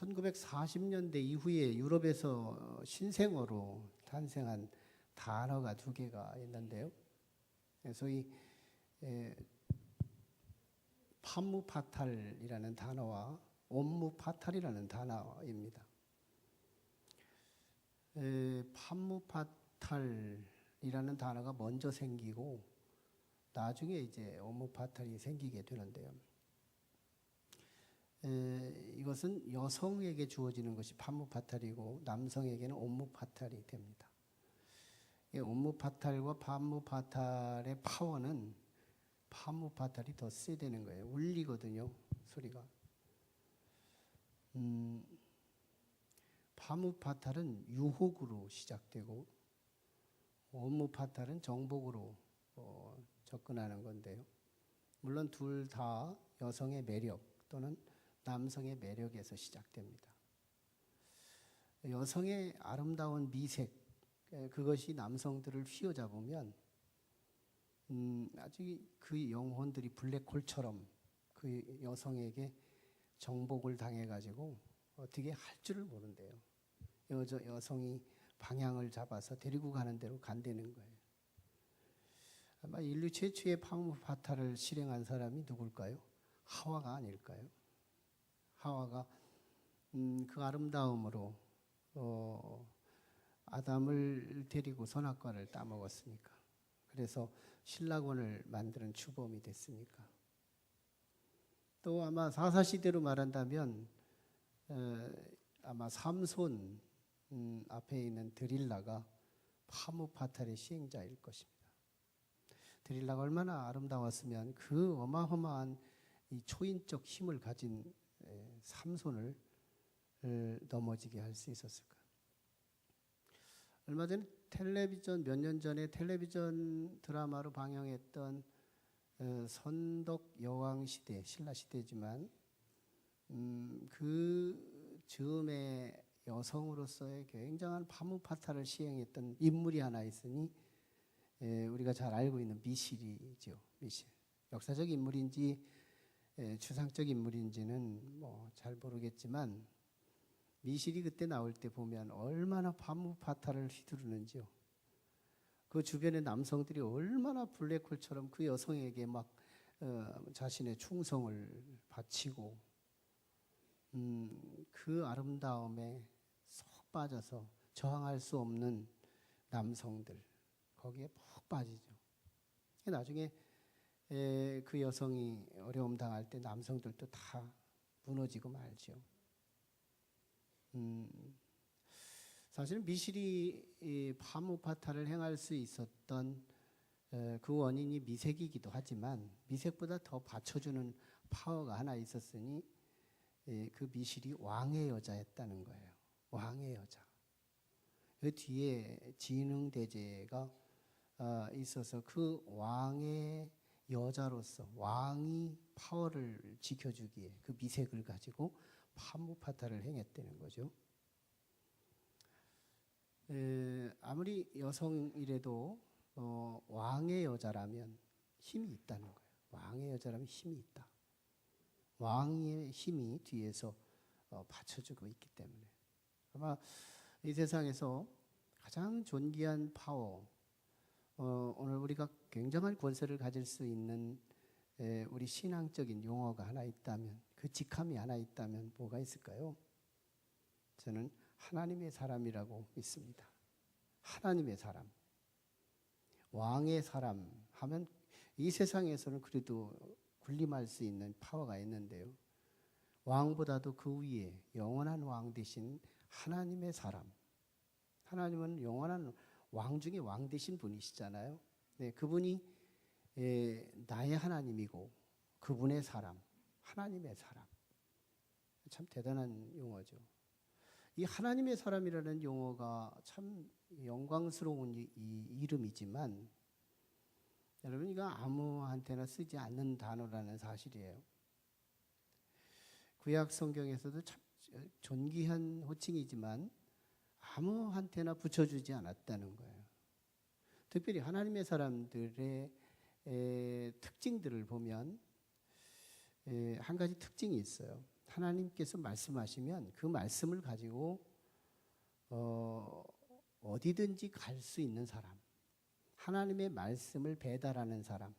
1940년대 이후에 유럽에서 신생어로 탄생한 단어가 두 개가 있는데요. 소위 판무파탈이라는 단어와 옴무파탈이라는 단어입니다. 판무파탈이라는 단어가 먼저 생기고 나중에 이제 옴무파탈이 생기게 되는데요. 이것은 여성에게 주어지는 것이 판무파탈이고 남성에게는 옴무파탈이 됩니다. 옴무파탈과 판무파탈의 파워는 판무파탈이 더 세되는 거예요. 울리거든요, 소리가. 판무파탈은 유혹으로 시작되고 옴무파탈은 정복으로 접근하는 건데요. 물론 둘 다 여성의 매력 또는 남성의 매력에서 시작됩니다. 여성의 아름다운 미색, 그것이 남성들을 휘어잡으면 아주 그 영혼들이 블랙홀처럼 그 여성에게 정복을 당해가지고 어떻게 할 줄을 모른대요. 여성이 방향을 잡아서 데리고 가는 대로 간다는 거예요. 아마 인류 최초의 판무파탈을 실행한 사람이 누굴까요? 하와가 아닐까요? 하와가 그 아름다움으로 아담을 데리고 선악과를 따먹었으니까. 그래서 신라권을 만드는 주범이 됐으니까. 또 아마 사사시대로 말한다면 아마 삼손 앞에 있는 드릴라가 판무파탈의 시행자일 것입니다. 드릴라가 얼마나 아름다웠으면 그 어마어마한 이 초인적 힘을 가진 삼손을 넘어지게 할 수 있었을까. 얼마 전에 몇 년 전에 텔레비전 드라마로 방영했던 선덕 여왕 시대, 신라 시대지만 그 즈음에 여성으로서의 굉장한 판무파탈을 시행했던 인물이 하나 있으니 우리가 잘 알고 있는 미실이죠. 미실. 역사적 인물인지 추상적 인물인지는 뭐 잘 모르겠지만 미실이 그때 나올 때 보면 얼마나 판무파탈을 휘두르는지요. 그 주변의 남성들이 얼마나 블랙홀처럼 그 여성에게 막 자신의 충성을 바치고 그 아름다움에 쏙 빠져서 저항할 수 없는 남성들 거기에 푹 빠지죠. 나중에 그 여성이 어려움 당할 때 남성들도 다 무너지고 말죠. 사실은 미실이 판무파탈을 행할 수 있었던 그 원인이 미색이기도 하지만 미색보다 더 받쳐주는 파워가 하나 있었으니 그 미실이 왕의 여자였다는 거예요. 왕의 여자. 그 뒤에 진흥대제가 있어서 그 왕의 여자로서 왕이 파워를 지켜주기에 그 미색을 가지고 판무파탈을 행했다는 거죠. 아무리 여성이라도 왕의 여자라면 힘이 있다는 거예요. 왕의 여자라면 힘이 있다. 왕의 힘이 뒤에서 받쳐주고 있기 때문에 아마 이 세상에서 가장 존귀한 파워, 오늘 우리가 굉장한 권세를 가질 수 있는 우리 신앙적인 용어가 하나 있다면, 그 직함이 하나 있다면 뭐가 있을까요? 저는 하나님의 사람이라고 믿습니다. 하나님의 사람. 왕의 사람 하면 이 세상에서는 그래도 군림할 수 있는 파워가 있는데요. 왕보다도 그 위에 영원한 왕 되신 하나님의 사람. 하나님은 영원한 왕 중에 왕 되신 분이시잖아요. 네, 그분이 나의 하나님이고 그분의 사람, 하나님의 사람. 참 대단한 용어죠. 이 하나님의 사람이라는 용어가 참 영광스러운 이 이름이지만 여러분 이거 아무한테나 쓰지 않는 단어라는 사실이에요. 구약 성경에서도 참 존귀한 호칭이지만 아무한테나 붙여주지 않았다는 거예요. 특별히 하나님의 사람들의 특징들을 보면 한 가지 특징이 있어요. 하나님께서 말씀하시면 그 말씀을 가지고 어디든지 갈 수 있는 사람, 하나님의 말씀을 배달하는 사람,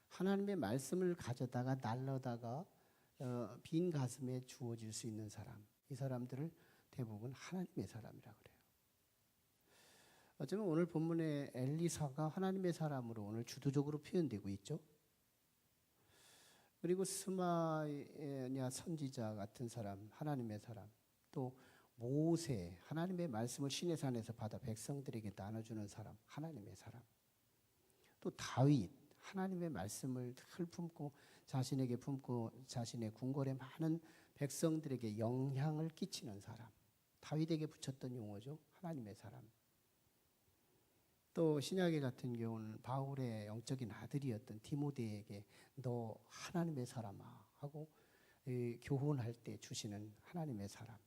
하나님의 말씀을 가져다가 날려다가 빈 가슴에 주어질 수 있는 사람, 이 사람들을 대부분 하나님의 사람이라 그래요. 어쩌면 오늘 본문에 엘리사가 하나님의 사람으로 오늘 주도적으로 표현되고 있죠. 그리고 스마냐 선지자 같은 사람, 하나님의 사람, 또 모세, 하나님의 말씀을 시내산에서 받아 백성들에게 나눠주는 사람, 하나님의 사람, 또 다윗, 하나님의 말씀을 늘 품고 자신에게 품고 자신의 궁궐에 많은 백성들에게 영향을 끼치는 사람, 다윗에게 붙였던 용어죠. 하나님의 사람. 또 신약의 같은 경우는 바울의 영적인 아들이었던 디모데에게 너 하나님의 사람아 하고 교훈할 때 주시는 하나님의 사람.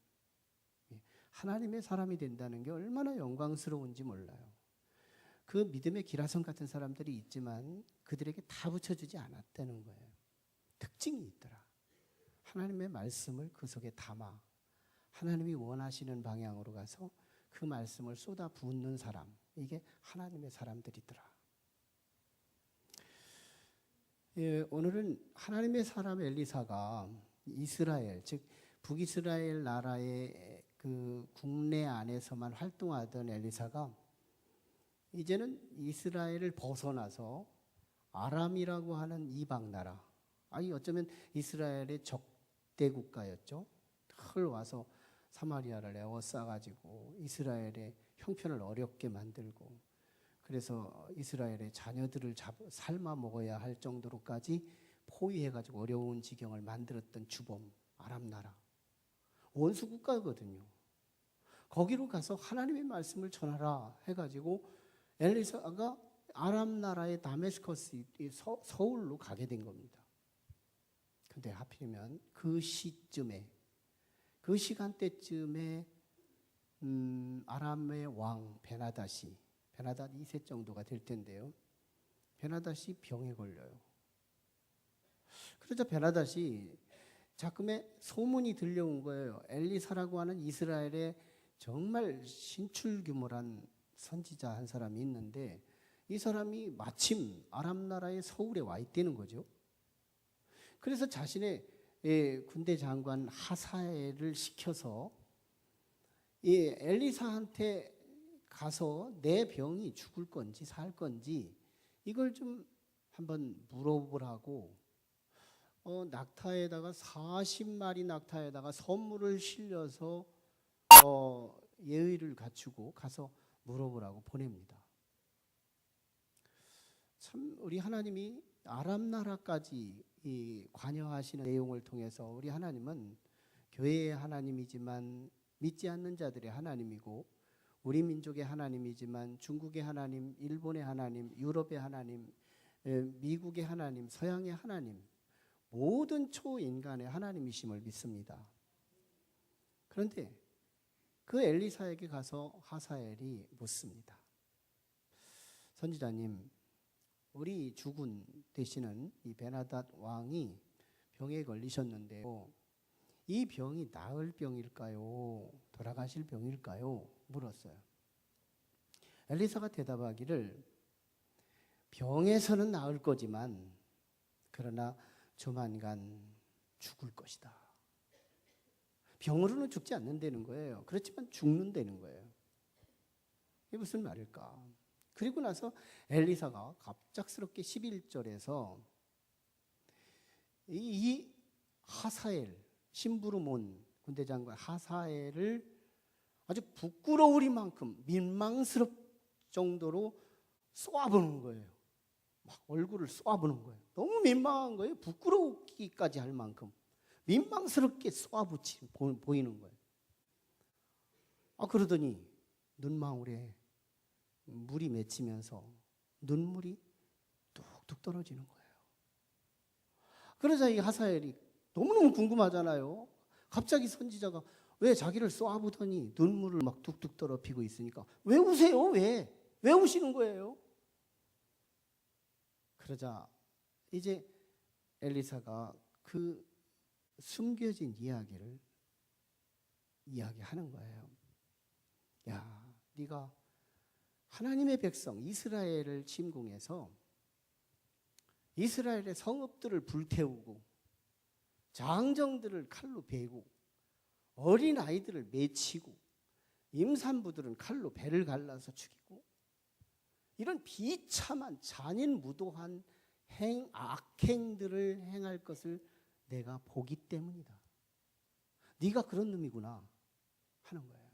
하나님의 사람이 된다는 게 얼마나 영광스러운지 몰라요. 그 믿음의 기라성 같은 사람들이 있지만 그들에게 다 붙여주지 않았다는 거예요. 특징이 있더라. 하나님의 말씀을 그 속에 담아 하나님이 원하시는 방향으로 가서 그 말씀을 쏟아 붓는 사람, 이게 하나님의 사람들이더라. 오늘은 하나님의 사람 엘리사가 이스라엘, 즉 북이스라엘 나라의 그 국내 안에서만 활동하던 엘리사가 이제는 이스라엘을 벗어나서 아람이라고 하는 이방 나라, 아니 어쩌면 이스라엘의 적대 국가였죠. 늘 와서 사마리아를 에워싸가지고 이스라엘의 형편을 어렵게 만들고, 그래서 이스라엘의 자녀들을 삶아 먹어야 할 정도로까지 포위해가지고 어려운 지경을 만들었던 주범 아람 나라, 원수 국가거든요. 거기로 가서 하나님의 말씀을 전하라 해가지고 엘리사가 아람 나라의 다메스커스 서울로 가게 된 겁니다. 근데 하필이면 그 시점에, 그 시간대쯤에 아람의 왕 베나닷 2세 정도가 될 텐데요. 베나닷이 병에 걸려요. 그러자 베나닷이 자금에 소문이 들려온 거예요. 엘리사라고 하는 이스라엘의 정말 신출규모란 선지자 한 사람이 있는데 이 사람이 마침 아람 나라의 서울에 와 있다는 거죠. 그래서 자신의 군대 장관 하사엘을 시켜서 이 엘리사한테 가서 내 병이 죽을 건지 살 건지 이걸 좀 한번 물어보라고 낙타에다가 40마리 낙타에다가 선물을 실려서 예의를 갖추고 가서 물어보라고 보냅니다. 참 우리 하나님이 아람 나라까지 관여하시는 내용을 통해서 우리 하나님은 교회의 하나님이지만 믿지 않는 자들의 하나님이고, 우리 민족의 하나님이지만 중국의 하나님, 일본의 하나님, 유럽의 하나님, 미국의 하나님, 서양의 하나님, 모든 초인간의 하나님이심을 믿습니다. 그런데 그 엘리사에게 가서 하사엘이 묻습니다. 선지자님, 우리 주군 되시는 이 베나닷 왕이 병에 걸리셨는데요, 이 병이 나을 병일까요? 돌아가실 병일까요? 물었어요. 엘리사가 대답하기를 병에서는 나을 거지만 그러나 조만간 죽을 것이다. 병으로는 죽지 않는다는 거예요. 그렇지만 죽는다는 거예요. 이게 무슨 말일까? 그리고 나서 엘리사가 갑작스럽게 11절에서 이 하사엘, 심부르몬 군대장관 하사엘을 아주 부끄러우리만큼 민망스럽 정도로 쏘아보는 거예요. 막 얼굴을 쏘아보는 거예요. 너무 민망한 거예요. 부끄러우기까지 할 만큼 민망스럽게 쏘아붙이 보이는 거예요. 그러더니 눈망울에 물이 맺히면서 눈물이 뚝뚝 떨어지는 거예요. 그러자 이 하사엘이 너무너무 궁금하잖아요. 갑자기 선지자가 왜 자기를 쏘아보더니 눈물을 막 뚝뚝 떨어지고 있으니까 왜 우세요? 왜 우시는 거예요? 그러자 이제 엘리사가 그 숨겨진 이야기를 이야기하는 거예요. 야, 네가 하나님의 백성 이스라엘을 침공해서 이스라엘의 성읍들을 불태우고 장정들을 칼로 베고 어린 아이들을 매치고 임산부들은 칼로 배를 갈라서 죽이고 이런 비참한 잔인무도한 악행들을 행할 것을 내가 보기 때문이다. 네가 그런 놈이구나 하는 거예요.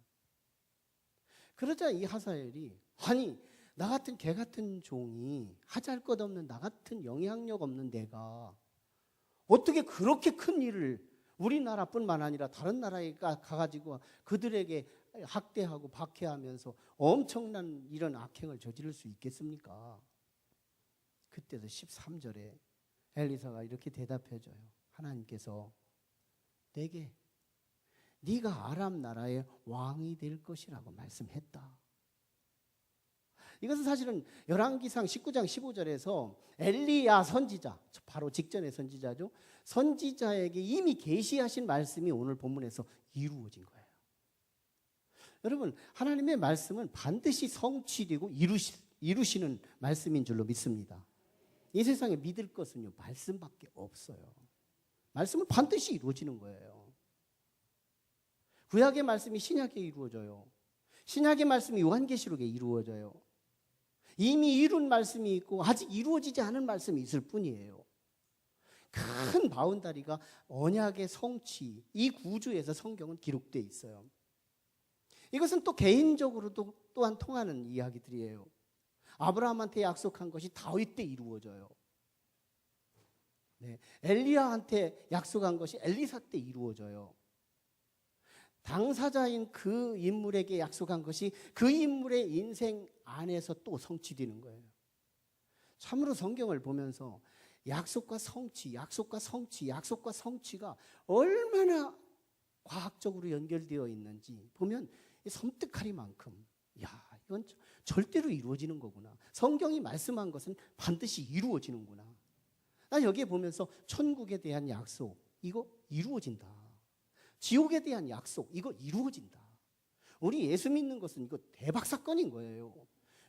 그러자 이 하사엘이 아니 나 같은 개 같은 종이 하잘 것 없는 나 같은 영향력 없는 내가 어떻게 그렇게 큰 일을 우리나라뿐만 아니라 다른 나라에 가가지고 그들에게 학대하고 박해하면서 엄청난 이런 악행을 저지를 수 있겠습니까? 그때도 13절에 엘리사가 이렇게 대답해줘요. 하나님께서 내게 네가 아람 나라의 왕이 될 것이라고 말씀했다. 이것은 사실은 열왕기상 19장 15절에서 엘리야 선지자, 바로 직전의 선지자죠. 선지자에게 이미 계시하신 말씀이 오늘 본문에서 이루어진 거예요. 여러분, 하나님의 말씀은 반드시 성취되고 이루시는 말씀인 줄로 믿습니다. 이 세상에 믿을 것은요, 말씀밖에 없어요. 말씀은 반드시 이루어지는 거예요. 구약의 말씀이 신약에 이루어져요. 신약의 말씀이 요한계시록에 이루어져요. 이미 이룬 말씀이 있고 아직 이루어지지 않은 말씀이 있을 뿐이에요. 큰 바운다리가 언약의 성취, 이 구주에서 성경은 기록되어 있어요. 이것은 또 개인적으로도 또한 통하는 이야기들이에요. 아브라함한테 약속한 것이 다윗 때 이루어져요. 네, 엘리야한테 약속한 것이 엘리사 때 이루어져요. 당사자인 그 인물에게 약속한 것이 그 인물의 인생 안에서 또 성취되는 거예요. 참으로 성경을 보면서 약속과 성취, 약속과 성취, 약속과 성취가 얼마나 과학적으로 연결되어 있는지 보면 섬뜩하리만큼 야, 이건 절대로 이루어지는 거구나. 성경이 말씀한 것은 반드시 이루어지는구나. 난 여기에 보면서 천국에 대한 약속, 이거 이루어진다. 지옥에 대한 약속, 이거 이루어진다. 우리 예수 믿는 것은 이거 대박 사건인 거예요.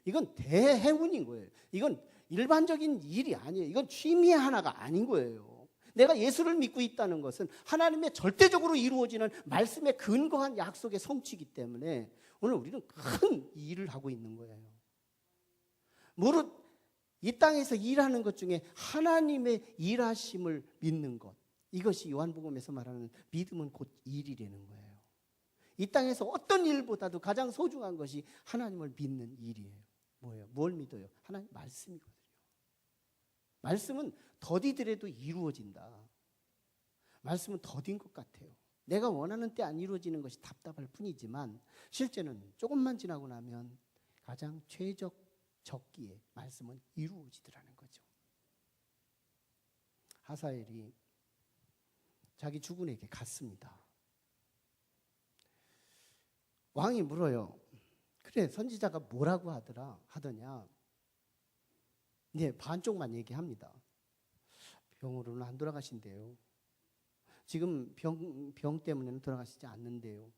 이건 대행운인 거예요. 이건 일반적인 일이 아니에요. 이건 취미 하나가 아닌 거예요. 내가 예수를 믿고 있다는 것은 하나님의 절대적으로 이루어지는 말씀에 근거한 약속의 성취이기 때문에 오늘 우리는 큰 일을 하고 있는 거예요. 무릇 이 땅에서 일하는 것 중에 하나님의 일하심을 믿는 것, 이것이 요한복음에서 말하는 믿음은 곧 일이라는 거예요. 이 땅에서 어떤 일보다도 가장 소중한 것이 하나님을 믿는 일이에요. 뭐예요? 뭘 믿어요? 하나님 말씀이거든요. 말씀은 더디더라도 이루어진다. 말씀은 더딘 것 같아요. 내가 원하는 때 안 이루어지는 것이 답답할 뿐이지만 실제는 조금만 지나고 나면 가장 최적 적기에 말씀은 이루어지더라는 거죠. 하사엘이 자기 주군에게 갔습니다. 왕이 물어요. 그래, 선지자가 뭐라고 하더냐? 네, 반쪽만 얘기합니다. 병으로는 안 돌아가신대요. 지금 병 때문에는 돌아가시지 않는데요.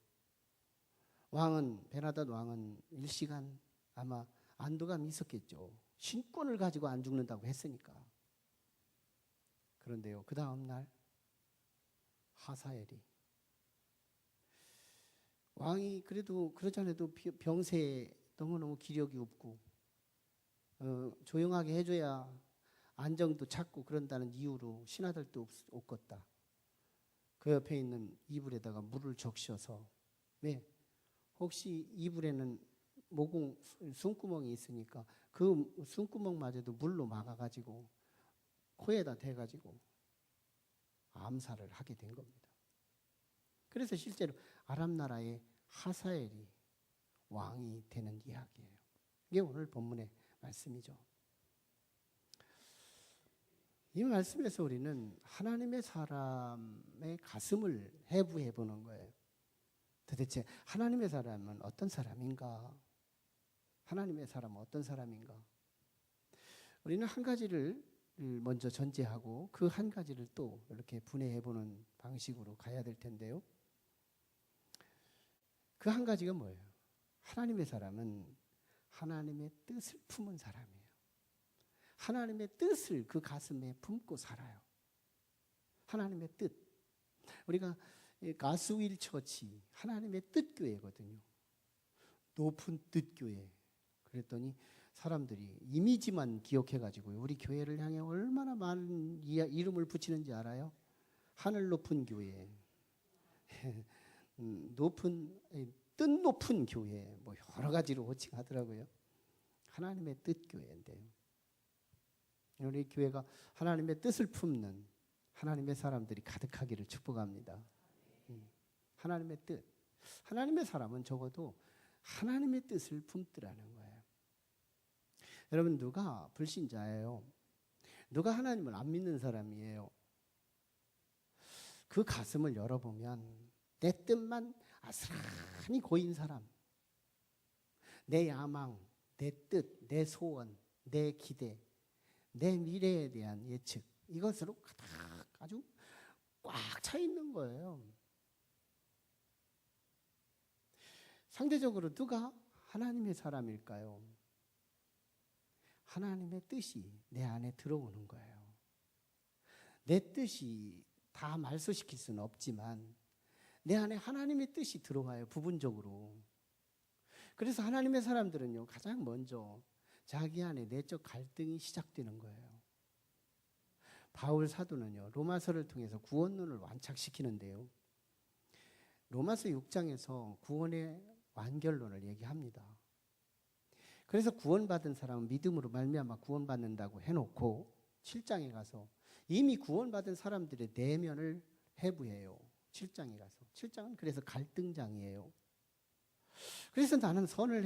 베나닷 왕은 일시간 아마 안도감이 있었겠죠. 신권을 가지고 안 죽는다고 했으니까. 그런데요, 그 다음 날 하사엘이 왕이 그래도 그러잖아도 병세에 너무너무 기력이 없고 조용하게 해줘야 안정도 찾고 그런다는 이유로 신하들도 없겠다. 그 옆에 있는 이불에다가 물을 적셔서 혹시 이불에는 모공 숨구멍이 있으니까 그 숨구멍마저도 물로 막아가지고 코에다 대가지고 암살을 하게 된 겁니다. 그래서 실제로 아람 나라의 하사엘이 왕이 되는 이야기예요. 이게 오늘 본문의 말씀이죠. 이 말씀에서 우리는 하나님의 사람의 가슴을 해부해 보는 거예요. 도대체 하나님의 사람은 어떤 사람인가? 하나님의 사람은 어떤 사람인가? 우리는 한 가지를 먼저 전제하고 그 한 가지를 또 이렇게 분해해 보는 방식으로 가야 될 텐데요. 그 한 가지가 뭐예요? 하나님의 사람은 하나님의 뜻을 품은 사람이에요. 하나님의 뜻을 그 가슴에 품고 살아요. 하나님의 뜻. 우리가 가스윌 처치, 하나님의 뜻 교회거든요. 높은 뜻 교회. 그랬더니 사람들이 이미지만 기억해가지고 우리 교회를 향해 얼마나 많은 이름을 붙이는지 알아요? 하늘 높은 교회, 뜻 높은 교회, 뭐 여러 가지로 호칭하더라고요. 하나님의 뜻 교회인데요. 우리 교회가 하나님의 뜻을 품는 하나님의 사람들이 가득하기를 축복합니다. 하나님의 뜻. 하나님의 사람은 적어도 하나님의 뜻을 품더라는 거예요. 여러분, 누가 불신자예요? 누가 하나님을 안 믿는 사람이에요? 그 가슴을 열어보면 내 뜻만 아스라니 고인 사람, 내 야망, 내 뜻, 내 소원, 내 기대, 내 미래에 대한 예측, 이것으로 가득 아주 꽉 차 있는 거예요. 상대적으로 누가 하나님의 사람일까요? 하나님의 뜻이 내 안에 들어오는 거예요. 내 뜻이 다 말소시킬 수는 없지만 내 안에 하나님의 뜻이 들어와요. 부분적으로. 그래서 하나님의 사람들은요, 가장 먼저 자기 안에 내적 갈등이 시작되는 거예요. 바울 사도는요, 로마서를 통해서 구원론을 완착시키는데요, 로마서 6장에서 구원의 완결론을 얘기합니다. 그래서 구원받은 사람은 믿음으로 말미암아 구원받는다고 해놓고 7장에 가서 이미 구원받은 사람들의 내면을 해부해요. 7장에 가서. 7장은 그래서 갈등장이에요. 그래서 나는 선을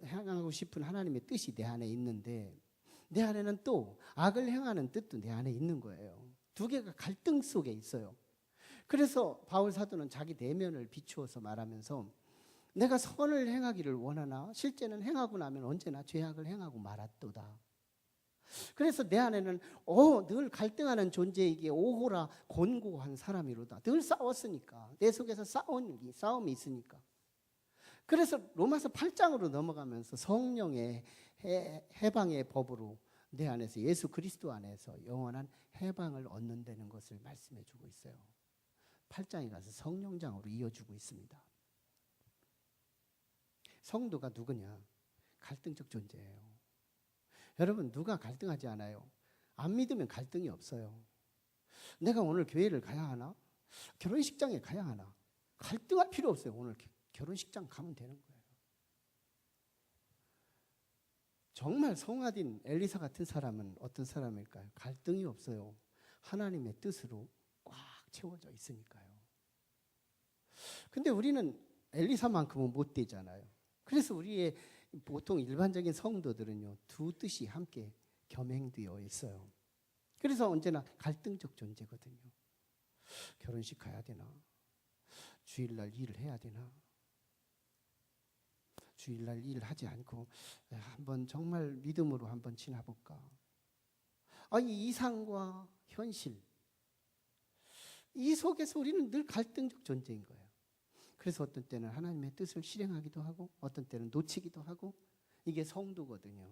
행하고 싶은 하나님의 뜻이 내 안에 있는데 내 안에는 또 악을 행하는 뜻도 내 안에 있는 거예요. 두 개가 갈등 속에 있어요. 그래서 바울 사도는 자기 내면을 비추어서 말하면서 내가 선을 행하기를 원하나 실제는 행하고 나면 언제나 죄악을 행하고 말았도다. 그래서 내 안에는 늘 갈등하는 존재이기에 오호라 곤고한 사람이로다. 늘 싸웠으니까. 내 속에서 싸움이 있으니까. 그래서 로마서 8장으로 넘어가면서 성령의 해방의 법으로 내 안에서 예수 그리스도 안에서 영원한 해방을 얻는다는 것을 말씀해 주고 있어요. 8장에 가서 성령장으로 이어주고 있습니다. 성도가 누구냐? 갈등적 존재예요. 여러분, 누가 갈등하지 않아요? 안 믿으면 갈등이 없어요. 내가 오늘 교회를 가야 하나? 결혼식장에 가야 하나? 갈등할 필요 없어요. 오늘 결혼식장 가면 되는 거예요. 정말 성화된 엘리사 같은 사람은 어떤 사람일까요? 갈등이 없어요. 하나님의 뜻으로 꽉 채워져 있으니까요. 근데 우리는 엘리사만큼은 못 되잖아요. 그래서 우리의 보통 일반적인 성도들은요, 두 뜻이 함께 겸행되어 있어요. 그래서 언제나 갈등적 존재거든요. 결혼식 가야 되나? 주일날 일을 해야 되나? 주일날 일을 하지 않고 한번 정말 믿음으로 한번 지나볼까? 이 이상과 현실, 이 속에서 우리는 늘 갈등적 존재인 거예요. 그래서 어떤 때는 하나님의 뜻을 실행하기도 하고 어떤 때는 놓치기도 하고, 이게 성도거든요.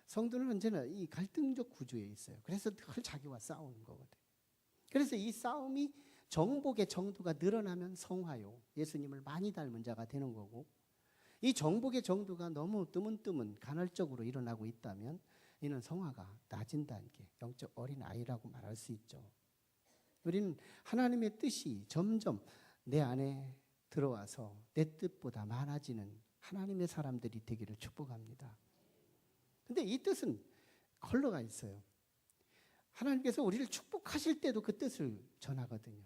성도는 언제나 이 갈등적 구조에 있어요. 그래서 늘 자기와 싸우는 거거든요. 그래서 이 싸움이 정복의 정도가 늘어나면 성화요, 예수님을 많이 닮은 자가 되는 거고, 이 정복의 정도가 너무 뜨문뜨문 간헐적으로 일어나고 있다면 이는 성화가 낮은 단계, 영적 어린아이라고 말할 수 있죠. 우리는 하나님의 뜻이 점점 내 안에 들어와서 내 뜻보다 많아지는 하나님의 사람들이 되기를 축복합니다. 근데 이 뜻은 컬러가 있어요. 하나님께서 우리를 축복하실 때도 그 뜻을 전하거든요.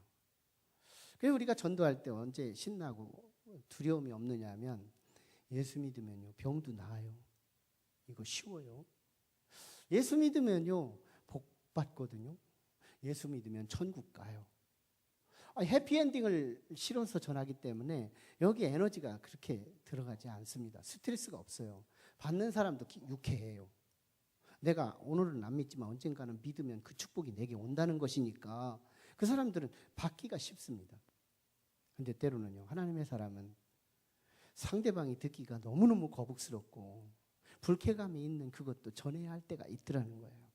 그래서 우리가 전도할 때 언제 신나고 두려움이 없느냐 하면, 예수 믿으면요, 병도 나아요. 이거 쉬워요. 예수 믿으면요, 복 받거든요. 예수 믿으면 천국 가요. 해피엔딩을 실어서 전하기 때문에 여기 에너지가 그렇게 들어가지 않습니다. 스트레스가 없어요. 받는 사람도 유쾌해요. 내가 오늘은 안 믿지만 언젠가는 믿으면 그 축복이 내게 온다는 것이니까 그 사람들은 받기가 쉽습니다. 근데 때로는요, 하나님의 사람은 상대방이 듣기가 너무너무 거북스럽고 불쾌감이 있는 그것도 전해야 할 때가 있더라는 거예요.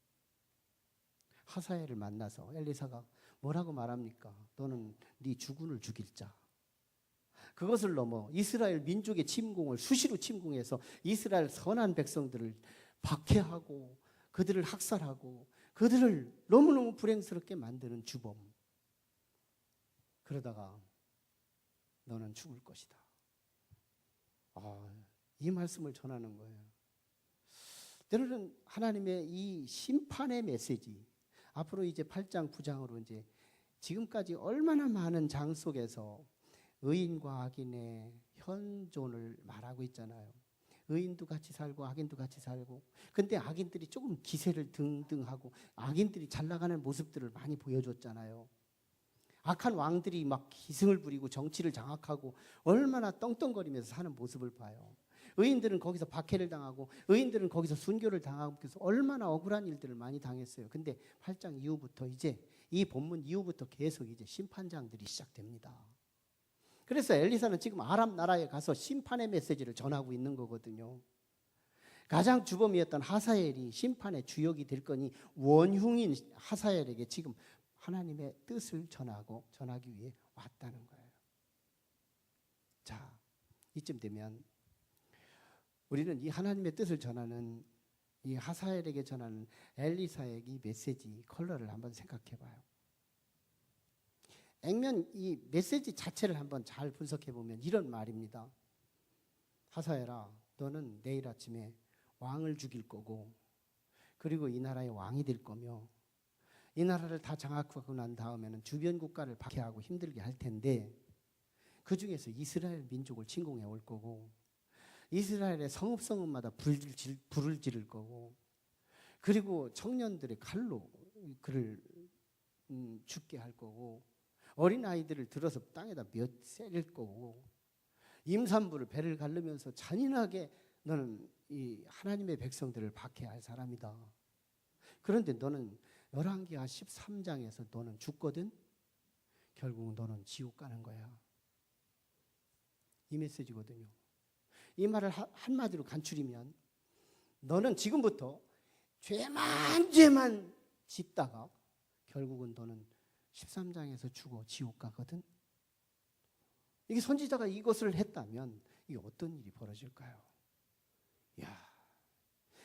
하사엘을 만나서 엘리사가 뭐라고 말합니까? 너는 네 주군을 죽일 자. 그것을 넘어 이스라엘 민족의 침공을 수시로 침공해서 이스라엘 선한 백성들을 박해하고 그들을 학살하고 그들을 너무너무 불행스럽게 만드는 주범. 그러다가 너는 죽을 것이다. 이 말씀을 전하는 거예요. 때로는 하나님의 이 심판의 메시지, 앞으로 이제 8장 9장으로 이제 지금까지 얼마나 많은 장 속에서 의인과 악인의 현존을 말하고 있잖아요. 의인도 같이 살고 악인도 같이 살고, 근데 악인들이 조금 기세를 등등하고 악인들이 잘 나가는 모습들을 많이 보여줬잖아요. 악한 왕들이 막 기승을 부리고 정치를 장악하고 얼마나 떵떵거리면서 사는 모습을 봐요. 의인들은 거기서 박해를 당하고 의인들은 거기서 순교를 당하고 그래서 얼마나 억울한 일들을 많이 당했어요. 근데 8장 이후부터 이제 이 본문 이후부터 계속 이제 심판장들이 시작됩니다. 그래서 엘리사는 지금 아람 나라에 가서 심판의 메시지를 전하고 있는 거거든요. 가장 주범이었던 하사엘이 심판의 주역이 될 거니 원흉인 하사엘에게 지금 하나님의 뜻을 전하기 위해 왔다는 거예요. 자, 이쯤 되면 우리는 이 하나님의 뜻을 전하는 이 하사엘에게 전하는 엘리사의 이 메시지 컬러를 한번 생각해 봐요. 액면 이 메시지 자체를 한번 잘 분석해 보면 이런 말입니다. 하사엘아, 너는 내일 아침에 왕을 죽일 거고 그리고 이 나라의 왕이 될 거며 이 나라를 다 장악하고 난 다음에는 주변 국가를 박해하고 힘들게 할 텐데 그 중에서 이스라엘 민족을 침공해 올 거고 이스라엘의 성읍마다 불을 지를 거고 그리고 청년들의 칼로 그를 죽게 할 거고 어린아이들을 들어서 땅에다 세릴 거고 임산부를 배를 가르면서 잔인하게 너는 이 하나님의 백성들을 박해할 사람이다. 그런데 너는 열왕기하 13장에서 너는 죽거든. 결국 너는 지옥 가는 거야. 이 메시지거든요. 이 말을 한마디로 간추리면 너는 지금부터 죄만 짓다가 결국은 너는 13장에서 죽어 지옥 가거든. 이게 선지자가 이것을 했다면 이게 어떤 일이 벌어질까요?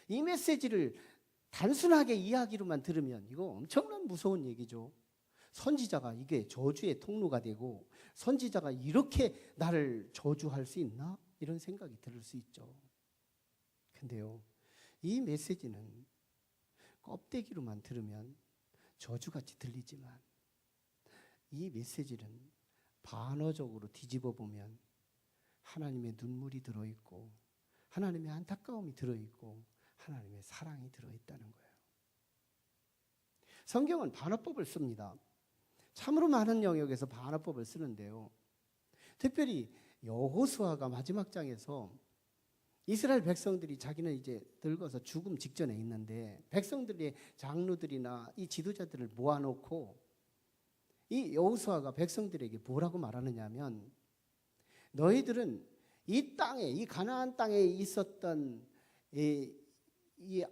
이 메시지를 단순하게 이야기로만 들으면 이거 엄청난 무서운 얘기죠. 선지자가 이게 저주의 통로가 되고 선지자가 이렇게 나를 저주할 수 있나? 이런 생각이 들 수 있죠. 근데요, 이 메시지는 껍데기로만 들으면 저주같이 들리지만 이 메시지는 반어적으로 뒤집어 보면 하나님의 눈물이 들어있고 하나님의 안타까움이 들어있고 하나님의 사랑이 들어있다는 거예요. 성경은 반어법을 씁니다. 참으로 많은 영역에서 반어법을 쓰는데요. 특별히 여호수아가 마지막 장에서 이스라엘 백성들이 자기는 이제 늙어서 죽음 직전에 있는데 백성들의 장로들이나 이 지도자들을 모아놓고 이 여호수아가 백성들에게 뭐라고 말하느냐 하면 너희들은 이 땅에 이 가나안 땅에 있었던 이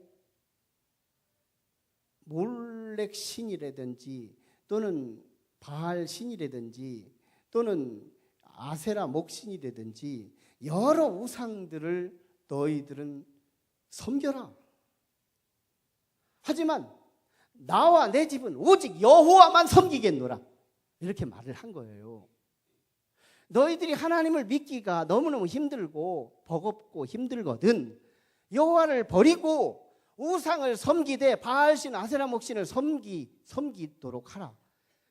몰렉 신이라든지 또는 바알 신이라든지 또는 아세라 목신이라든지 여러 우상들을 너희들은 섬겨라. 하지만 나와 내 집은 오직 여호와만 섬기겠노라. 이렇게 말을 한 거예요. 너희들이 하나님을 믿기가 너무너무 힘들고 버겁고 힘들거든 여호와를 버리고 우상을 섬기되 바알신 아세라 목신을 섬기도록 하라.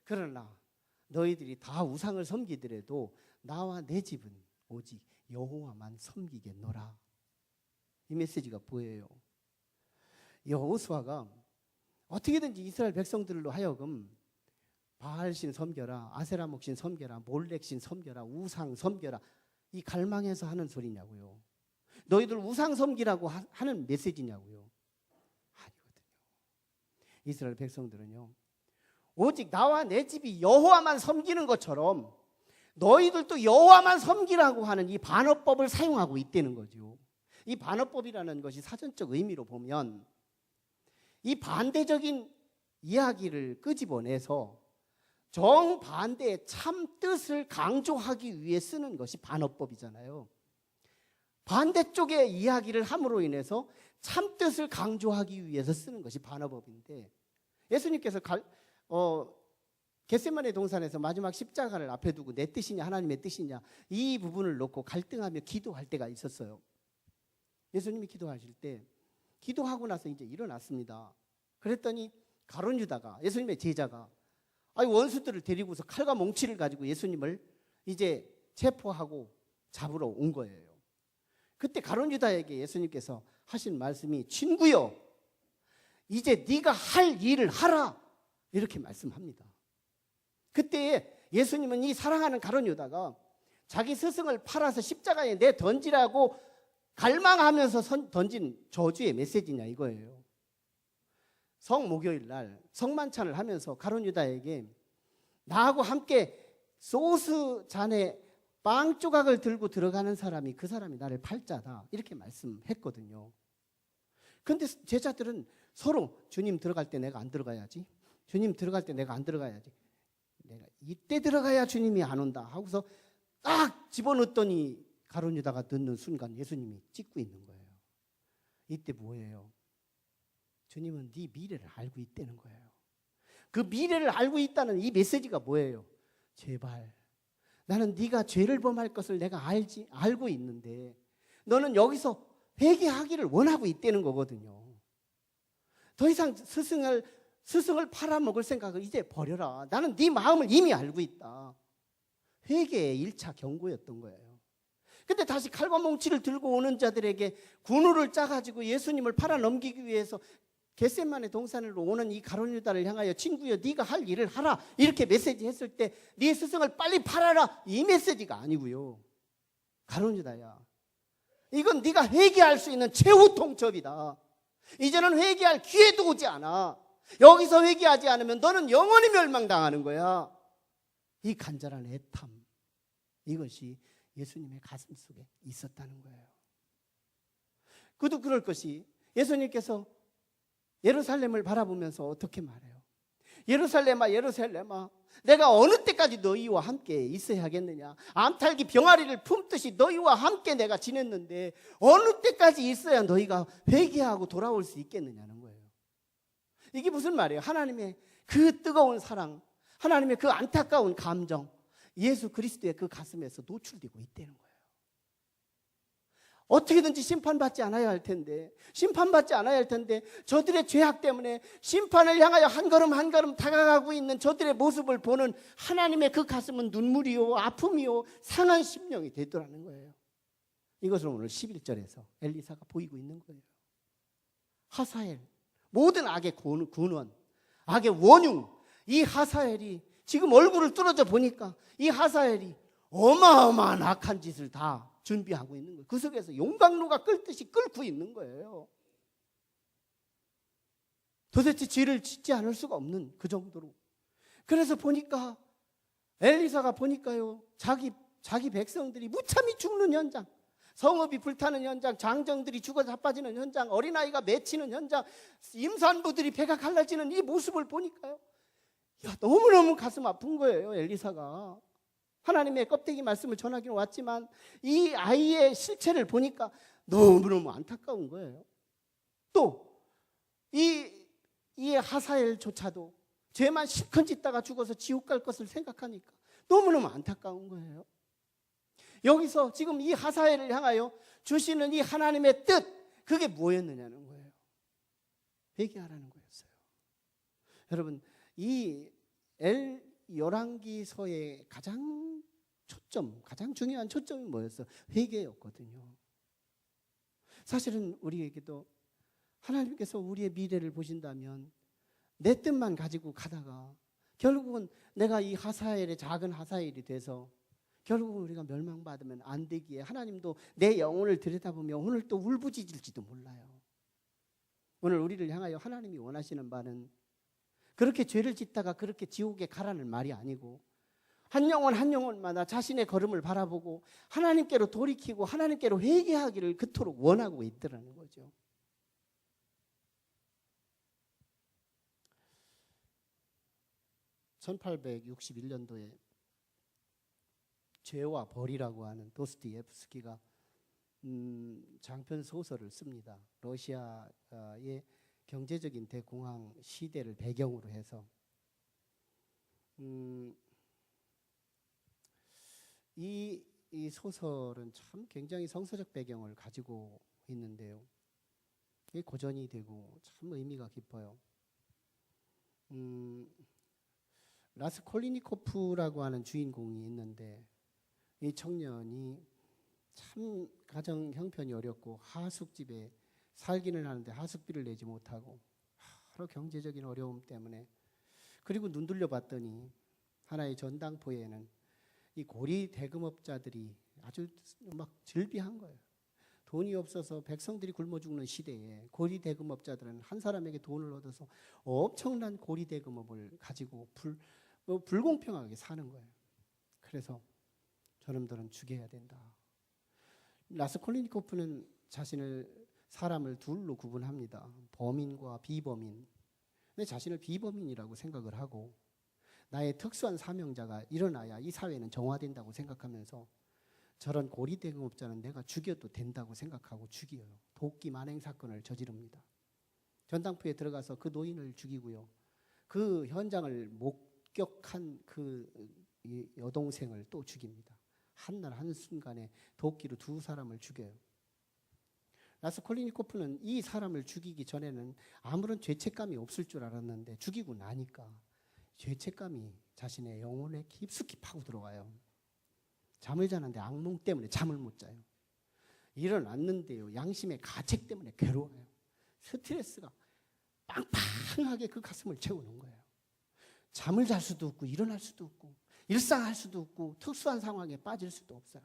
그러나 너희들이 다 우상을 섬기더라도 나와 내 집은 오직 여호와만 섬기겠노라. 이 메시지가 보여요. 여호수아가 어떻게든지 이스라엘 백성들로 하여금 바알신 섬겨라, 아세라 목신 섬겨라, 몰렉신 섬겨라, 우상 섬겨라 이 갈망해서 하는 소리냐고요. 너희들 우상 섬기라고 하는 메시지냐고요. 아니요. 이스라엘 백성들은요, 오직 나와 내 집이 여호와만 섬기는 것처럼 너희들도 여호와만 섬기라고 하는 이 반어법을 사용하고 있다는 거죠. 이 반어법이라는 것이 사전적 의미로 보면 이 반대적인 이야기를 끄집어내서 정반대의 참뜻을 강조하기 위해 쓰는 것이 반어법이잖아요. 반대쪽의 이야기를 함으로 인해서 참뜻을 강조하기 위해서 쓰는 것이 반어법인데, 예수님께서 겟세마네 동산에서 마지막 십자가를 앞에 두고 내 뜻이냐 하나님의 뜻이냐 이 부분을 놓고 갈등하며 기도할 때가 있었어요. 예수님이 기도하실 때 기도하고 나서 이제 일어났습니다. 그랬더니 가룟 유다가, 예수님의 제자가 원수들을 데리고서 칼과 몽치를 가지고 예수님을 이제 체포하고 잡으러 온 거예요. 그때 가룟 유다에게 예수님께서 하신 말씀이 친구여 이제 네가 할 일을 하라 이렇게 말씀합니다. 그때 예수님은 이 사랑하는 가룟 유다가 자기 스승을 팔아서 십자가에 내 던지라고 갈망하면서 던진 저주의 메시지냐 이거예요. 성목요일 날 성만찬을 하면서 가룟 유다에게 나하고 함께 소스 잔에 빵 조각을 들고 들어가는 사람이 그 사람이 나를 팔자다 이렇게 말씀했거든요. 그런데 제자들은 서로 주님 들어갈 때 내가 안 들어가야지, 주님 들어갈 때 내가 안 들어가야지, 내가 이때 들어가야 주님이 안 온다 하고서 딱 집어넣었더니 가룟 유다가 넣는 순간 예수님이 찍고 있는 거예요. 이때 뭐예요? 주님은 네 미래를 알고 있다는 거예요. 그 미래를 알고 있다는 이 메시지가 뭐예요? 제발 나는 네가 죄를 범할 것을 내가 알고 있는데 너는 여기서 회개하기를 원하고 있다는 거거든요. 더 이상 스승을 팔아먹을 생각을 이제 버려라. 나는 네 마음을 이미 알고 있다. 회개의 1차 경고였던 거예요. 근데 다시 칼과 몽치를 들고 오는 자들에게 군우를 짜가지고 예수님을 팔아넘기기 위해서 겟세마네 동산으로 오는 이 가룟 유다를 향하여 친구여 네가 할 일을 하라 이렇게 메시지 했을 때 네 스승을 빨리 팔아라 이 메시지가 아니고요. 가룟 유다야 이건 네가 회개할 수 있는 최후 통첩이다. 이제는 회개할 기회도 오지 않아. 여기서 회개하지 않으면 너는 영원히 멸망당하는 거야. 이 간절한 애탐 이것이 예수님의 가슴 속에 있었다는 거예요. 그도 그럴 것이 예수님께서 예루살렘을 바라보면서 어떻게 말해요? 예루살렘아 예루살렘아 내가 어느 때까지 너희와 함께 있어야 하겠느냐. 암탈기 병아리를 품듯이 너희와 함께 내가 지냈는데 어느 때까지 있어야 너희가 회개하고 돌아올 수 있겠느냐는 거예요. 이게 무슨 말이에요? 하나님의 그 뜨거운 사랑, 하나님의 그 안타까운 감정, 예수 그리스도의 그 가슴에서 노출되고 있다는 거예요. 어떻게든지 심판받지 않아야 할 텐데, 심판받지 않아야 할 텐데 저들의 죄악 때문에 심판을 향하여 한 걸음 한 걸음 다가가고 있는 저들의 모습을 보는 하나님의 그 가슴은 눈물이요 아픔이요 상한 심령이 되더라는 거예요. 이것을 오늘 11절에서 엘리사가 보이고 있는 거예요. 하사엘, 모든 악의 근원, 악의 원흉, 이 하사엘이 지금 얼굴을 뚫어져 보니까 이 하사엘이 어마어마한 악한 짓을 다 준비하고 있는 거예요. 그 속에서 용광로가 끓듯이 끓고 있는 거예요. 도대체 죄를 짓지 않을 수가 없는 그 정도로. 그래서 보니까 엘리사가 보니까요 자기 백성들이 무참히 죽는 현장, 성읍이 불타는 현장, 장정들이 죽어 자빠지는 현장, 어린아이가 맺히는 현장, 임산부들이 배가 갈라지는 이 모습을 보니까요 너무너무 가슴 아픈 거예요. 엘리사가 하나님의 껍데기 말씀을 전하기는 왔지만 이 아이의 실체를 보니까 너무너무 안타까운 거예요. 또 이 하사엘조차도 죄만 실컷 짓다가 죽어서 지옥 갈 것을 생각하니까 너무너무 안타까운 거예요. 여기서 지금 이 하사엘을 향하여 주시는 이 하나님의 뜻, 그게 뭐였느냐는 거예요. 회개하라는 거였어요. 여러분, 이 열왕기서의 가장 중요한 초점이 뭐였어요? 회개였거든요. 사실은 우리에게도 하나님께서 우리의 미래를 보신다면 내 뜻만 가지고 가다가 결국은 내가 이 하사엘의 작은 하사엘이 돼서 결국은 우리가 멸망받으면 안 되기에 하나님도 내 영혼을 들여다보며 오늘 또 울부짖을지도 몰라요. 오늘 우리를 향하여 하나님이 원하시는 바는 그렇게 죄를 짓다가 그렇게 지옥에 가라는 말이 아니고 한 영혼 한 영혼마다 자신의 걸음을 바라보고 하나님께로 돌이키고 하나님께로 회개하기를 그토록 원하고 있더라는 거죠. (1861년도에) 죄와 벌이라고 하는 도스토옙스키가 장편 소설을 씁니다. 러시아의 경제적인 대공황 시대를 배경으로 해서 이 소설은 참 굉장히 성서적 배경을 가지고 있는데요. 이게 고전이 되고 참 의미가 깊어요. 라스콜리니코프라고 하는 주인공이 있는데 이 청년이 참 가정 형편이 어렵고 하숙집에 살기는 하는데 하숙비를 내지 못하고 하루 경제적인 어려움 때문에, 그리고 눈 둘러봤더니 하나의 전당포에는 이 고리 대금업자들이 아주 막 즐비한 거예요. 돈이 없어서 백성들이 굶어 죽는 시대에 고리 대금업자들은 한 사람에게 돈을 얻어서 엄청난 고리 대금업을 가지고 불공평하게 사는 거예요. 그래서 저놈들은 죽여야 된다. 라스콜리니코프는 자신을 사람을 둘로 구분합니다. 범인과 비범인. 근데 자신을 비범인이라고 생각을 하고 나의 특수한 사명자가 일어나야 이 사회는 정화된다고 생각하면서 저런 고리대금업자는 내가 죽여도 된다고 생각하고 죽여요. 도끼 만행 사건을 저지릅니다. 전당포에 들어가서 그 노인을 죽이고요. 그 현장을 목격한 그 여동생을 또 죽입니다. 한날 한순간에 도끼로 두 사람을 죽여요. 라스콜리니코프는 이 사람을 죽이기 전에는 아무런 죄책감이 없을 줄 알았는데 죽이고 나니까 죄책감이 자신의 영혼에 깊숙이 파고 들어가요. 잠을 자는데 악몽 때문에 잠을 못 자요. 일어났는데요, 양심의 가책 때문에 괴로워요. 스트레스가 빵빵하게 그 가슴을 채우는 거예요. 잠을 잘 수도 없고 일어날 수도 없고 일상할 수도 없고 특수한 상황에 빠질 수도 없어요.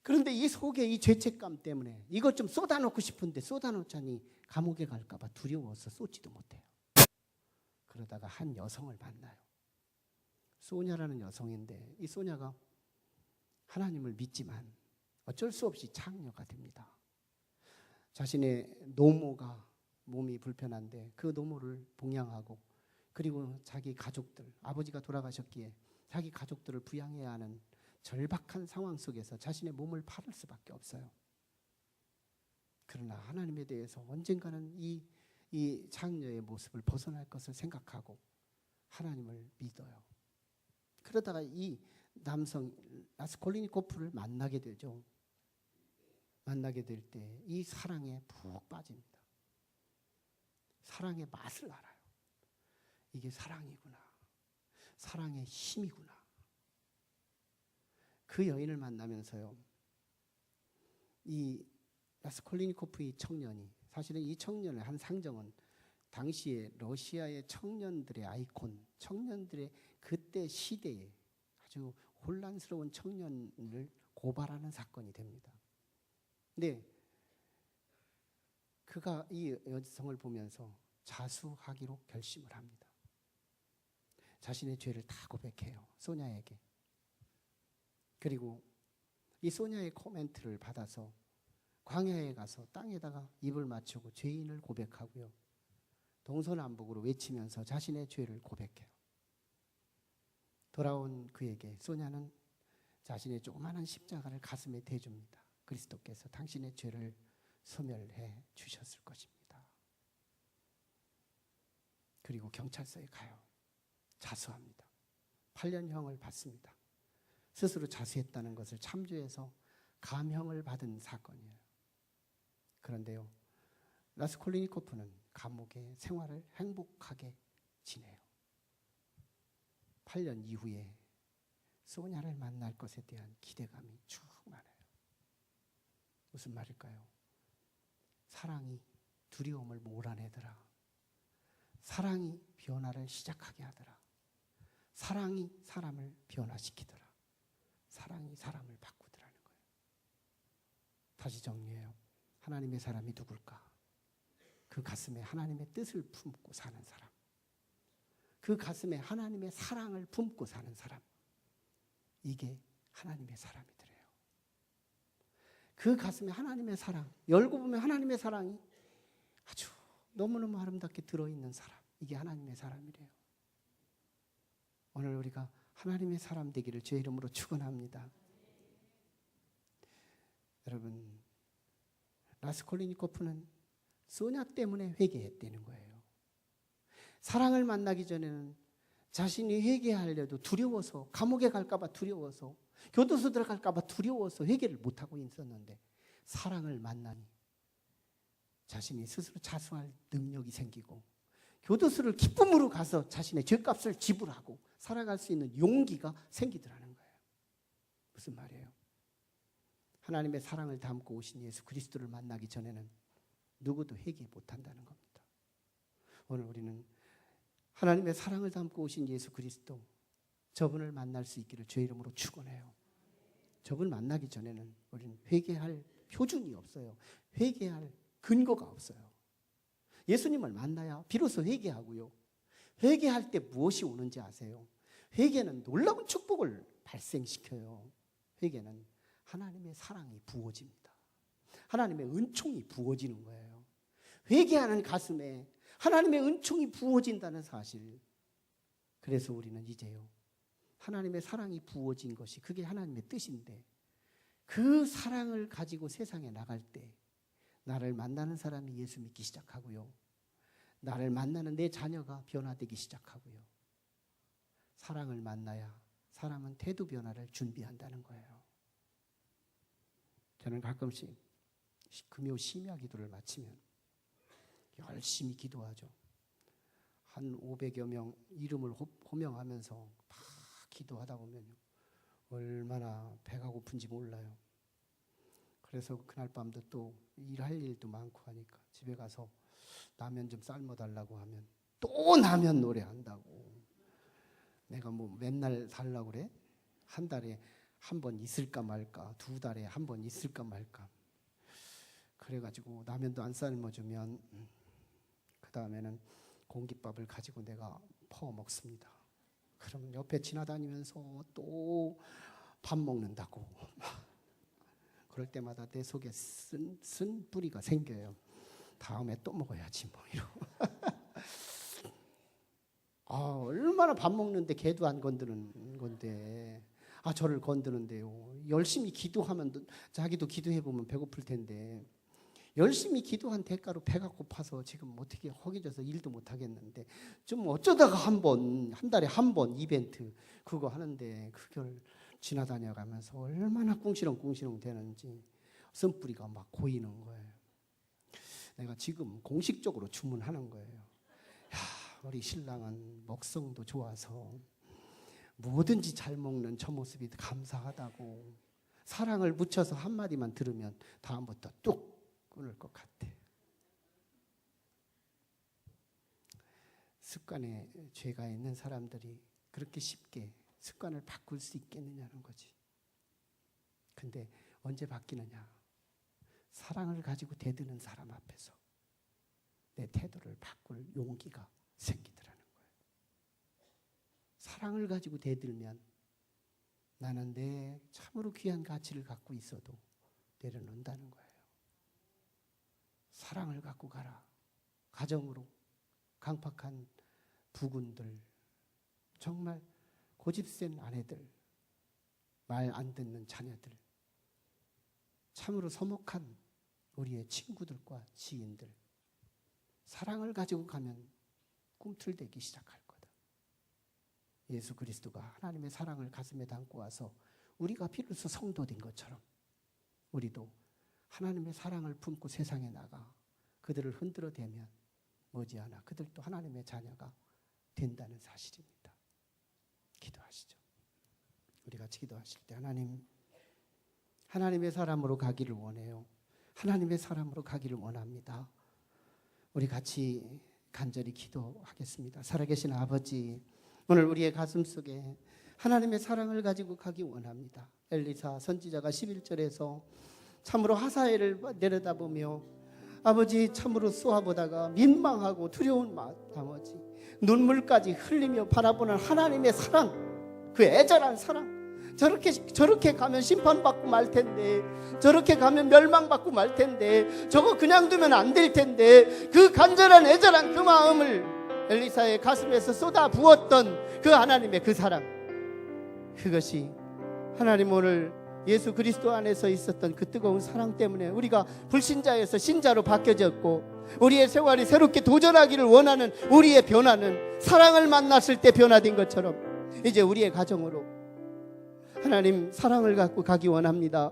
그런데 이 속에 이 죄책감 때문에 이것 좀 쏟아놓고 싶은데 쏟아놓자니 감옥에 갈까 봐 두려워서 쏟지도 못해요. 그러다가 한 여성을 만나요. 소냐라는 여성인데 이 소냐가 하나님을 믿지만 어쩔 수 없이 창녀가 됩니다. 자신의 노모가 몸이 불편한데 그 노모를 봉양하고 그리고 자기 가족들, 아버지가 돌아가셨기에 자기 가족들을 부양해야 하는 절박한 상황 속에서 자신의 몸을 팔을 수밖에 없어요. 그러나 하나님에 대해서 언젠가는 이 창녀의 모습을 벗어날 것을 생각하고 하나님을 믿어요. 그러다가 이 남성 라스콜리니코프를 만나게 되죠. 만나게 될 때 이 사랑에 푹 빠집니다. 사랑의 맛을 알아요. 이게 사랑이구나. 사랑의 힘이구나. 그 여인을 만나면서요, 이 라스콜리니코프의 청년이, 사실은 이 청년의 한 상정은 당시에 러시아의 청년들의 아이콘, 청년들의 그때 시대에 아주 혼란스러운 청년을 고발하는 사건이 됩니다. 근데 그가 이 여성을 보면서 자수하기로 결심을 합니다. 자신의 죄를 다 고백해요, 소냐에게. 그리고 이 소냐의 코멘트를 받아서 광야에 가서 땅에다가 입을 맞추고 죄인을 고백하고요, 동서남북으로 외치면서 자신의 죄를 고백해요. 돌아온 그에게 소냐는 자신의 조그마한 십자가를 가슴에 대줍니다. 그리스도께서 당신의 죄를 소멸해 주셨을 것입니다. 그리고 경찰서에 가요. 자수합니다. 8년형을 받습니다. 스스로 자수했다는 것을 참조해서 감형을 받은 사건이에요. 그런데요, 라스콜리니코프는 감옥의 생활을 행복하게 지내요. 8년 이후에 소냐를 만날 것에 대한 기대감이 충만해요. 무슨 말일까요? 사랑이 두려움을 몰아내더라. 사랑이 변화를 시작하게 하더라. 사랑이 사람을 변화시키더라. 사랑이 사람을 바꾸더라는 거예요. 다시 정리해요. 하나님의 사람이 누굴까? 그 가슴에 하나님의 뜻을 품고 사는 사람. 그 가슴에 하나님의 사랑을 품고 사는 사람, 이게 하나님의 사람이더래요. 그 가슴에 하나님의 사랑, 열고 보면 하나님의 사랑이 아주 너무너무 아름답게 들어있는 사람, 이게 하나님의 사람이래요. 오늘 우리가 하나님의 사람 되기를 주의 이름으로 축원합니다. 여러분, 라스콜리니코프는 소냐 때문에 회개했다는 거예요. 사랑을 만나기 전에는 자신이 회개하려도 두려워서, 감옥에 갈까 봐 두려워서, 교도소 들어갈까 봐 두려워서 회개를 못하고 있었는데, 사랑을 만나니 자신이 스스로 자수할 능력이 생기고, 교도소를 기쁨으로 가서 자신의 죄값을 지불하고 살아갈 수 있는 용기가 생기더라는 거예요. 무슨 말이에요? 하나님의 사랑을 담고 오신 예수 그리스도를 만나기 전에는 누구도 회개 못한다는 겁니다. 오늘 우리는 하나님의 사랑을 담고 오신 예수 그리스도, 저분을 만날 수 있기를 주의 이름으로 축원해요. 저분을 만나기 전에는 우리는 회개할 표준이 없어요. 회개할 근거가 없어요. 예수님을 만나야 비로소 회개하고요. 회개할 때 무엇이 오는지 아세요? 회개는 놀라운 축복을 발생시켜요. 회개는 하나님의 사랑이 부어집니다. 하나님의 은총이 부어지는 거예요. 회개하는 가슴에 하나님의 은총이 부어진다는 사실. 그래서 우리는 이제요, 하나님의 사랑이 부어진 것이 그게 하나님의 뜻인데, 그 사랑을 가지고 세상에 나갈 때 나를 만나는 사람이 예수 믿기 시작하고요, 나를 만나는 내 자녀가 변화되기 시작하고요, 사랑을 만나야 사람은 태도 변화를 준비한다는 거예요. 저는 가끔씩 금요 심야 기도를 마치면 열심히 기도하죠. 한 500여 명 이름을 호명하면서 막 기도하다 보면 얼마나 배가 고픈지 몰라요. 그래서 그날 밤도 또 일할 일도 많고 하니까 집에 가서 라면 좀 삶아달라고 하면 또 라면 노래한다고. 내가 뭐 맨날 살라고 그래? 한 달에 한 번 있을까 말까, 2달에 한 번 있을까 말까. 그래가지고 라면도 안 삶아주면 그 다음에는 공깃밥을 가지고 내가 퍼 먹습니다. 그러면 옆에 지나다니면서 또 밥 먹는다고. 그럴 때마다 내 속에 쓴 뿌리가 생겨요. 다음에 또 먹어야지 뭐 이러고. 얼마나 밥 먹는데 개도 안 건드는 건데, 저를 건드는데요. 열심히 기도하면 자기도 기도해보면 배고플 텐데, 열심히 기도한 대가로 배가 고파서 지금 어떻게 허기져서 일도 못 하겠는데, 좀 어쩌다가 한 달에 한 번 이벤트 그거 하는데 그걸 지나다녀가면서 얼마나 꿍시렁꿍시렁 되는지 쓴뿌리가 막 고이는 거예요. 내가 지금 공식적으로 주문하는 거예요. 우리 신랑은 먹성도 좋아서 뭐든지 잘 먹는 저 모습이 감사하다고, 사랑을 묻혀서 한마디만 들으면 다음부터 뚝 끊을 것 같아. 습관에 죄가 있는 사람들이 그렇게 쉽게 습관을 바꿀 수 있겠느냐는 거지. 근데 언제 바뀌느냐? 사랑을 가지고 대드는 사람 앞에서 내 태도를 바꿀 용기가 생기더라는 거예요. 사랑을 가지고 대들면 나는 내 참으로 귀한 가치를 갖고 있어도 내려놓는다는 거예요. 사랑을 갖고 가라. 가정으로 강팍한 부군들, 정말 고집센 아내들, 말 안 듣는 자녀들, 참으로 서먹한 우리의 친구들과 지인들, 사랑을 가지고 가면 꿈틀대기 시작할 거다. 예수 그리스도가 하나님의 사랑을 가슴에 담고 와서 우리가 비로소 성도된 것처럼 우리도 하나님의 사랑을 품고 세상에 나가 그들을 흔들어대면 머지않아 그들도 하나님의 자녀가 된다는 사실입니다. 기도하시죠. 우리 같이 기도하실 때, 하나님의 사람으로 가기를 원해요. 하나님의 사람으로 가기를 원합니다. 우리 같이 간절히 기도하겠습니다. 살아계신 아버지, 오늘 우리의 가슴 속에 하나님의 사랑을 가지고 가기 원합니다. 엘리사 선지자가 11절에서 참으로 하사엘을 내려다보며 아버지 참으로 쏘아보다가 민망하고 두려운 나머지 눈물까지 흘리며 바라보는 하나님의 사랑, 그 애절한 사랑. 저렇게 가면 심판받고 말 텐데, 저렇게 가면 멸망받고 말 텐데, 저거 그냥 두면 안 될 텐데, 그 간절한 애절한 그 마음을 엘리사의 가슴에서 쏟아 부었던 그 하나님의 그 사랑, 그것이 하나님 오늘 예수 그리스도 안에서 있었던 그 뜨거운 사랑 때문에 우리가 불신자에서 신자로 바뀌어졌고, 우리의 생활이 새롭게 도전하기를 원하는 우리의 변화는 사랑을 만났을 때 변화된 것처럼 이제 우리의 가정으로 하나님 사랑을 갖고 가기 원합니다.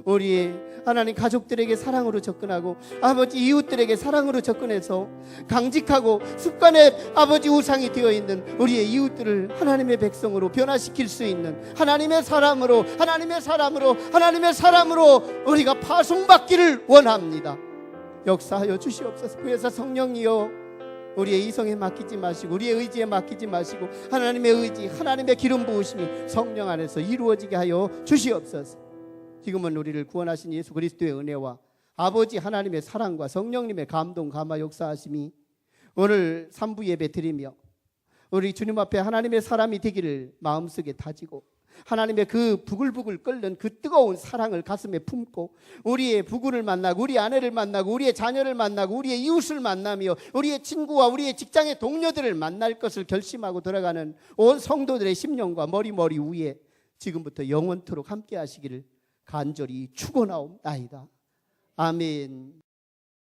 우리 하나님 가족들에게 사랑으로 접근하고, 아버지 이웃들에게 사랑으로 접근해서 강직하고 습관의 아버지 우상이 되어 있는 우리의 이웃들을 하나님의 백성으로 변화시킬 수 있는 하나님의 사람으로 우리가 파송받기를 원합니다. 역사하여 주시옵소서. 그래서 성령이여, 우리의 이성에 맡기지 마시고 우리의 의지에 맡기지 마시고 하나님의 의지, 하나님의 기름 부으심이 성령 안에서 이루어지게 하여 주시옵소서. 지금은 우리를 구원하신 예수 그리스도의 은혜와 아버지 하나님의 사랑과 성령님의 감동, 감화, 역사하심이 오늘 3부 예배 드리며 우리 주님 앞에 하나님의 사람이 되기를 마음속에 다지고, 하나님의 그 부글부글 끓는 그 뜨거운 사랑을 가슴에 품고 우리의 부군을 만나고 우리 아내를 만나고 우리의 자녀를 만나고 우리의 이웃을 만나며 우리의 친구와 우리의 직장의 동료들을 만날 것을 결심하고 돌아가는 온 성도들의 심령과 머리 위에 지금부터 영원토록 함께 하시기를 간절히 축원하옵나이다. 아멘.